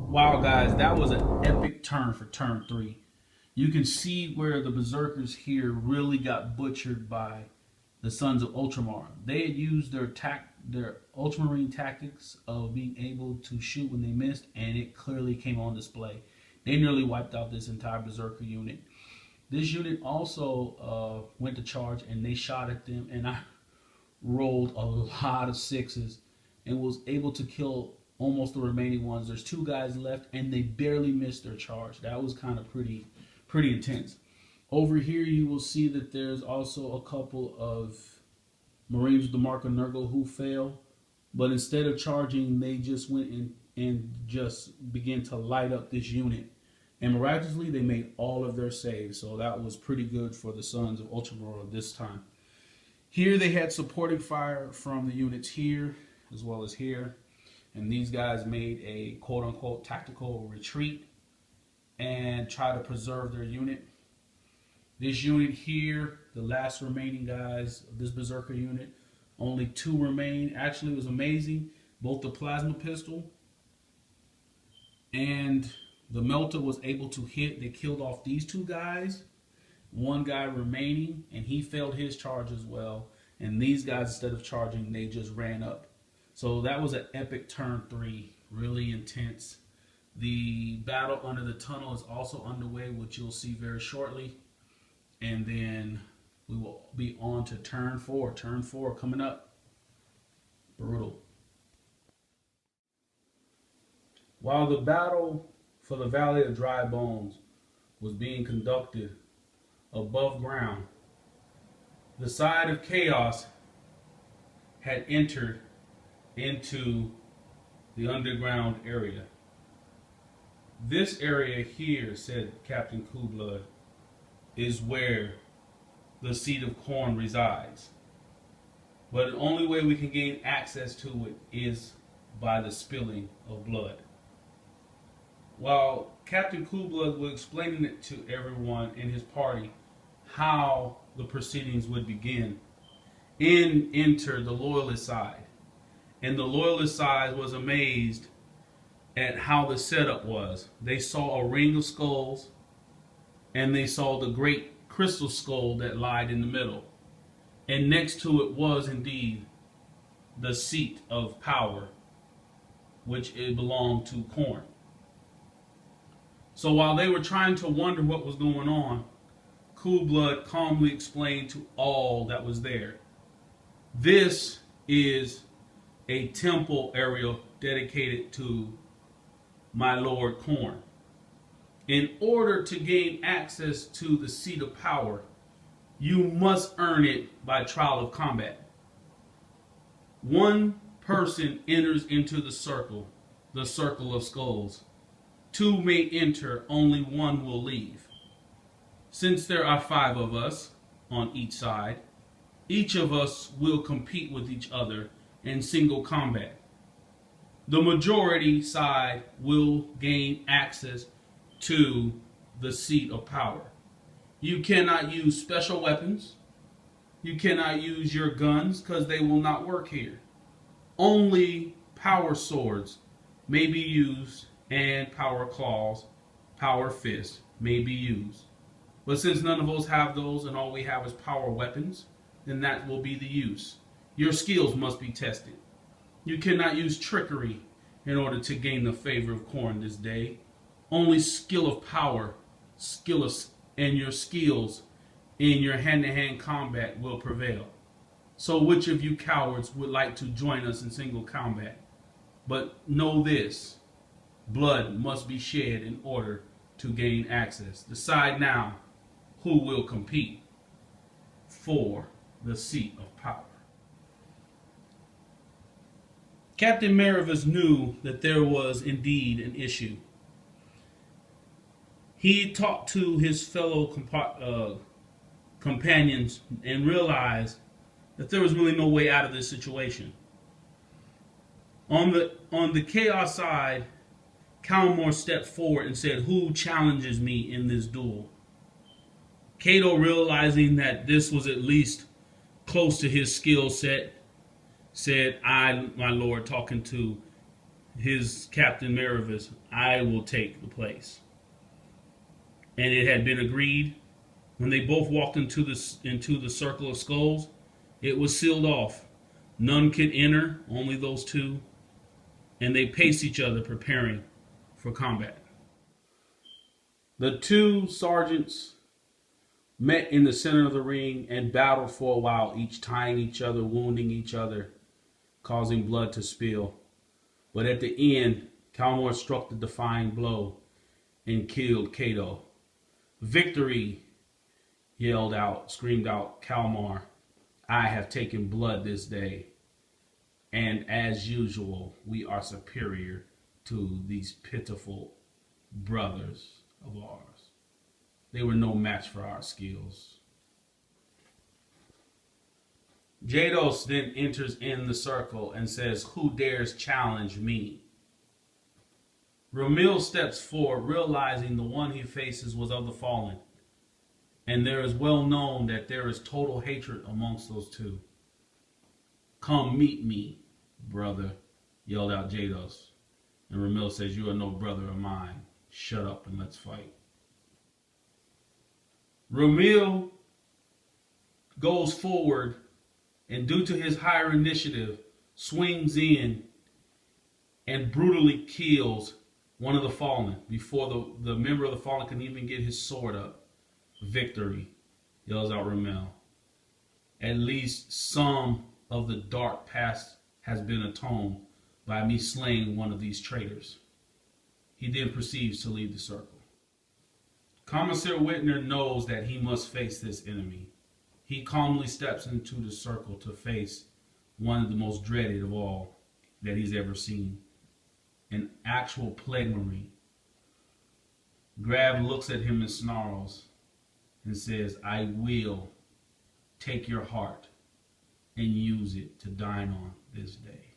Wow, guys, that was an epic turn for turn 3. You can see where the Berserkers here really got butchered by the Sons of Ultramar. They had used their Ultramarine tactics of being able to shoot when they missed, and it clearly came on display. They nearly wiped out this entire Berserker unit. This unit also went to charge, and they shot at them, and I rolled a lot of sixes and was able to kill almost the remaining ones. There's 2 guys left, and they barely missed their charge. That was kind of pretty intense. Over here, you will see that there's also a couple of Marines with the Mark of Nurgle who fail, but instead of charging, they just went in and just began to light up this unit. And miraculously, they made all of their saves, so that was pretty good for the Sons of Ultramar this time. Here, they had supporting fire from the units here, as well as here. And these guys made a quote-unquote tactical retreat and try to preserve their unit. This unit here, the last remaining guys of this Berserker unit, only 2 remain. Actually, it was amazing. Both the plasma pistol and the melter was able to hit. They killed off these 2 guys. 1 guy remaining, and he failed his charge as well. And these guys, instead of charging, they just ran up. So that was an epic turn 3, really intense. The battle under the tunnel is also underway, which you'll see very shortly. And then we will be on to turn 4. Turn 4 coming up. Brutal. While the battle for the Valley of Dry Bones was being conducted above ground, the side of Chaos had entered into the underground area. This area here, said Captain Coolblood, is where the seat of Khorne resides. But the only way we can gain access to it is by the spilling of blood. While Captain Coolblood was explaining it to everyone in his party how the proceedings would begin, in entered the loyalist side. And the loyalist side was amazed at how the setup was. They saw a ring of skulls, and they saw the great crystal skull that lied in the middle. And next to it was indeed the seat of power, which it belonged to Khorne. So while they were trying to wonder what was going on, Coolblood calmly explained to all that was there, this is a temple area dedicated to my Lord Khorne. In order to gain access to the seat of power, you must earn it by trial of combat. 1 person enters into the circle of skulls. 2 may enter, only 1 will leave. Since there are 5 of us on each side, each of us will compete with each other in single combat. The majority side will gain access to the seat of power. You cannot use special weapons. You cannot use your guns because they will not work here. Only power swords may be used, and power claws, power fists may be used. But since none of us have those and all we have is power weapons, then that will be the use. Your skills must be tested. You cannot use trickery in order to gain the favor of Khorne this day. Only skill of power, and your skills in your hand-to-hand combat will prevail. So which of you cowards would like to join us in single combat? But know this, blood must be shed in order to gain access. Decide now who will compete for the seat of power. Captain Maravis knew that there was indeed an issue. He talked to his fellow companions and realized that there was really no way out of this situation. On the chaos side, Calmore stepped forward and said, "Who challenges me in this duel?" Cato, realizing that this was at least close to his skill set, said, "I, my lord," talking to his Captain Maravis, I will take the place. And it had been agreed when they both walked into the circle of skulls. It was sealed off. None could enter, only those two, and they paced each other, preparing for combat. The two sergeants met in the center of the ring and battled for a while, each tying each other, wounding each other, causing blood to spill. But at the end, Calmar struck the defying blow and killed Cato. Victory, screamed out Calmar. I have taken blood this day, and as usual, we are superior to these pitiful brothers of ours. They were no match for our skills. Jados then enters in the circle and says, who dares challenge me? Ramil steps forward, realizing the one he faces was of the fallen. And there is well known that there is total hatred amongst those two. Come meet me, brother, yelled out Jados. And Ramil says, you are no brother of mine. Shut up and let's fight. Ramil goes forward and, due to his higher initiative, swings in and brutally kills one of the fallen before the member of the fallen can even get his sword up. Victory, yells out Ramil. At least some of the dark past has been atoned by me slaying one of these traitors. He then proceeds to leave the circle. Commissar Whitner knows that he must face this enemy. He calmly steps into the circle to face one of the most dreaded of all that he's ever seen. An actual plague marine. Grav looks at him and snarls and says, I will take your heart and use it to dine on this day.